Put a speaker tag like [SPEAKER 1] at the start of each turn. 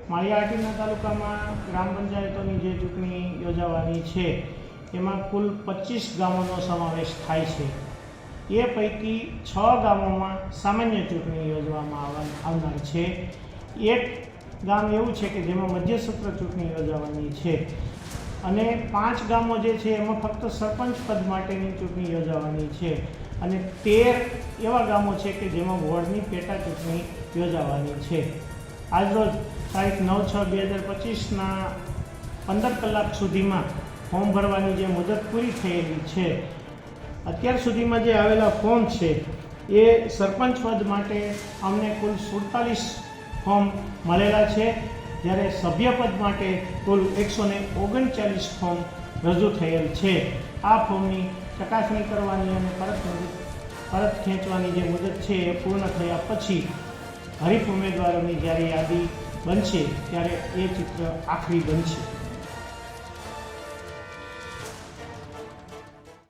[SPEAKER 1] માળિયા તાલુકામાં ગ્રામ પંચાયતોની જે ચૂંટણી યોજાવાની છે એમાં કુલ 25 ગામોનો સમાવેશ થાય છે. એ પૈકી 6 ગામોમાં સામાન્ય ચૂંટણી યોજવામાં આવનાર છે. એક ગામ એવું છે કે જેમાં મધ્યસત્ર ચૂંટણી યોજાવાની છે અને 5 ગામો જે છે એમાં ફક્ત સરપંચ પદ માટેની ચૂંટણી યોજાવાની છે અને 13 એવા ગામો છે કે જેમાં વોર્ડની પેટા ચૂંટણી યોજાવાની છે. આજરોજ તારીખ 9/6/2025ના 15 કલાક સુધીમાં ફોર્મ ભરવાની જે મુદત પૂરી થયેલી છે. અત્યાર સુધીમાં જે આવેલા ફોર્મ છે એ સરપંચ પદ માટે અમને કુલ 47 ફોર્મ મળેલા છે, જ્યારે સભ્યપદ માટે કુલ 139 ફોર્મ રજૂ થયેલ છે. આ ફોર્મની ચકાસણી કરવાની અને પરત ખેંચવાની જે મુદત છે એ પૂર્ણ થયા પછી હરીફ ઉમેદવારોની જ્યારે યાદી બનશે ત્યારે એ ચિત્ર આખરી બનશે.